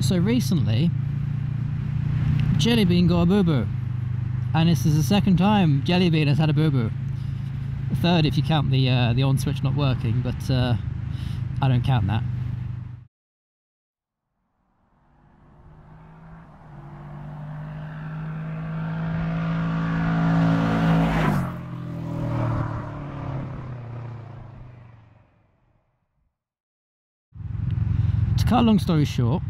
So recently, Jellybean got a boo-boo, and this is the second time Jellybean has had a boo-boo. The third if you count the on switch not working, but I don't count that. To cut a long story short,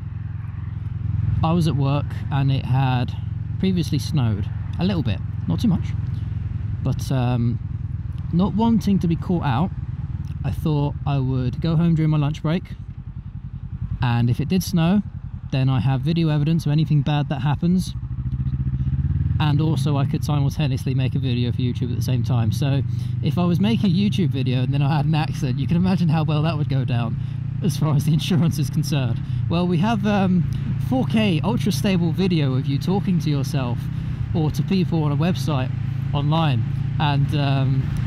I was at work and it had previously snowed a little bit, not too much, but not wanting to be caught out, I thought I would go home during my lunch break, and if it did snow, then I have video evidence of anything bad that happens, and also I could simultaneously make a video for YouTube at the same time. So if I was making a YouTube video and then I had an accident, you can imagine how well that would go down as far as the insurance is concerned. Well, we have 4K ultra stable video of you talking to yourself or to people on a website online, and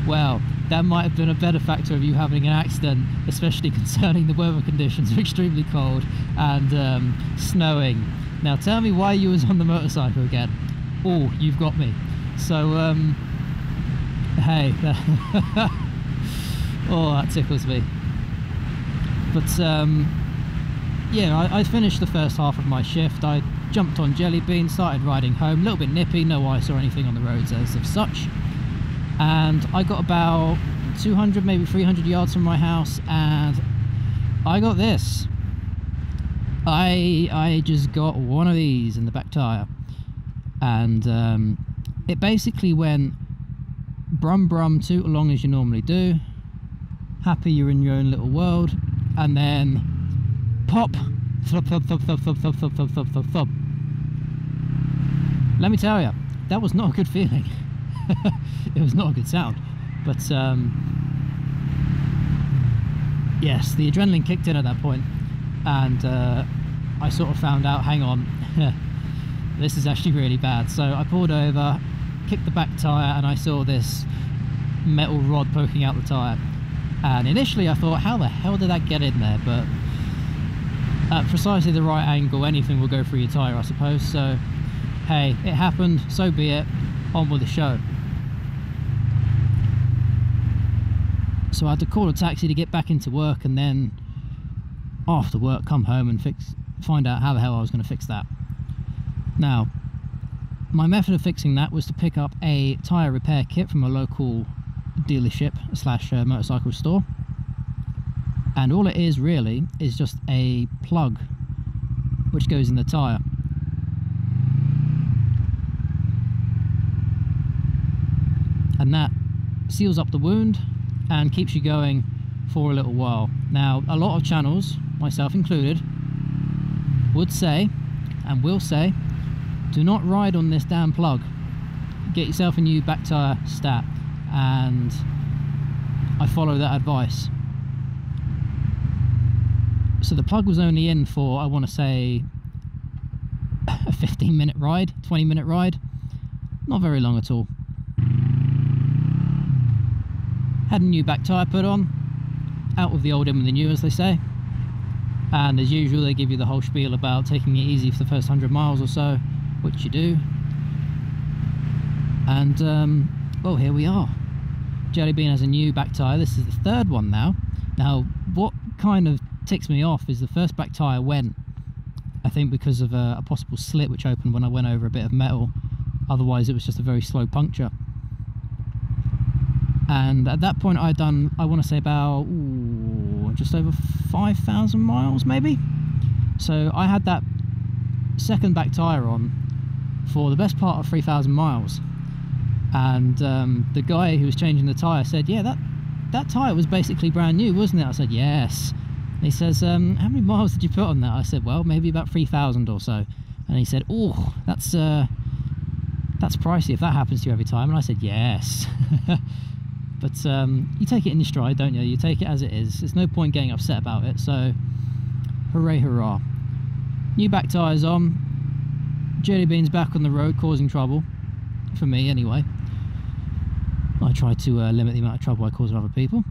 well, that might have been a better factor of you having an accident, especially concerning the weather conditions are extremely cold and snowing. Now tell me why you was on the motorcycle again. Oh, you've got me. So hey, oh, that tickles me. But yeah, I finished the first half of my shift. I jumped on Jellybean, started riding home, a little bit nippy, no ice or anything on the roads as of such, and I got about 200 maybe 300 yards from my house and I got this. I just got one of these in the back tyre, and it basically went brum brum, toot along as you normally do, happy you're in your own little world, and then pop, thump, thump, thump, thump, thump, thump, thump, thump, thump, thump. Let me tell you, that was not a good feeling. It was not a good sound, but yes, the adrenaline kicked in at that point, and I sort of found out, hang on, this is actually really bad. So I pulled over, kicked the back tyre, and I saw this metal rod poking out the tyre. And initially I thought, how the hell did that get in there? But at precisely the right angle, anything will go through your tyre, I suppose. So hey, it happened, so be it, on with the show. So I had to call a taxi to get back into work, and then after work come home and find out how the hell I was going to fix that. Now, my method of fixing that was to pick up a tyre repair kit from a local dealership slash motorcycle store, and all it is really is just a plug which goes in the tyre. And that seals up the wound and keeps you going for a little while. Now, a lot of channels, myself included, would say and will say, do not ride on this damn plug. Get yourself a new back tyre stat. And I follow that advice. So the plug was only in for, I want to say, a 15-minute ride, 20-minute ride. Not very long at all. Had a new back tyre put on, out with the old in with the new, as they say. And as usual, they give you the whole spiel about taking it easy for the first 100 miles or so, which you do. And well, here we are. Jellybean has a new back tyre. This is the third one now. Now, what kind of ticks me off is the first back tyre went, I think because of a possible slit which opened when I went over a bit of metal. Otherwise it was just a very slow puncture. And at that point I'd done, I want to say about just over 5,000 miles maybe. So I had that second back tyre on for the best part of 3,000 miles. And the guy who was changing the tyre said, yeah, that tyre was basically brand new, wasn't it? I said, yes. And he says, how many miles did you put on that? I said, well, maybe about 3,000 or so. And he said, oh, that's pricey if that happens to you every time. And I said, yes. But you take it in your stride, don't you? You take it as it is. There's no point getting upset about it. So hooray, hurrah. New back tyres on. Jellybean's back on the road causing trouble. For me, anyway. I try to limit the amount of trouble I cause with other people.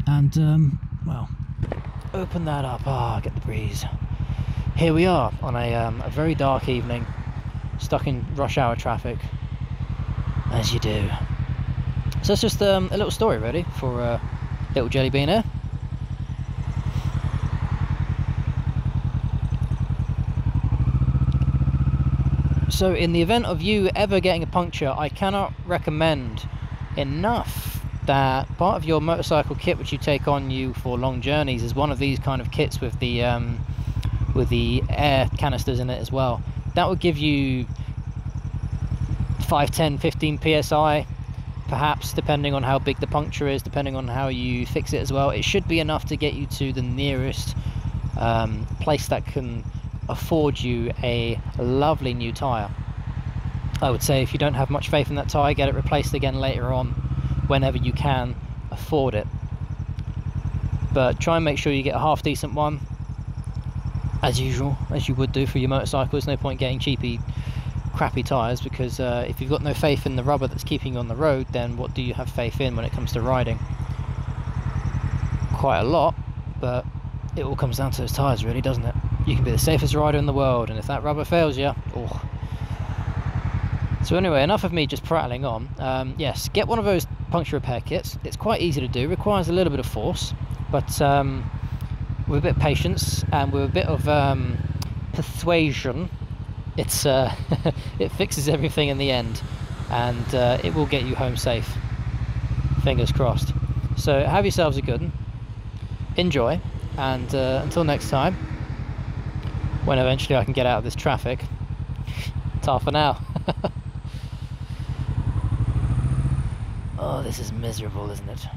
And, well, open that up. Ah, get the breeze. here we are on a very dark evening, stuck in rush hour traffic, as you do. So it's just a little story really for little Jellybean here. So in the event of you ever getting a puncture, I cannot recommend enough that part of your motorcycle kit which you take on you for long journeys is one of these kind of kits with the air canisters in it as well. That would give you 5, 10, 15 psi, perhaps, depending on how big the puncture is, depending on how you fix it as well. It should be enough to get you to the nearest place that can afford you a lovely new tyre. I would say if you don't have much faith in that tyre, get it replaced again later on whenever you can afford it. But try and make sure you get a half decent one, as usual, as you would do for your motorcycle. There's no point getting cheapy crappy tyres, because if you've got no faith in the rubber that's keeping you on the road, then what do you have faith in when it comes to riding? Quite a lot, but it all comes down to those tyres really, doesn't it? You can be the safest rider in the world, and if that rubber fails you, oh. So anyway, enough of me just prattling on. Yes, get one of those puncture repair kits. It's quite easy to do, requires a little bit of force, but with a bit of patience and with a bit of persuasion, it's it fixes everything in the end, and it will get you home safe. Fingers crossed. So have yourselves a good one, enjoy, and until next time, when eventually I can get out of this traffic. Ta for now. Oh, this is miserable, isn't it?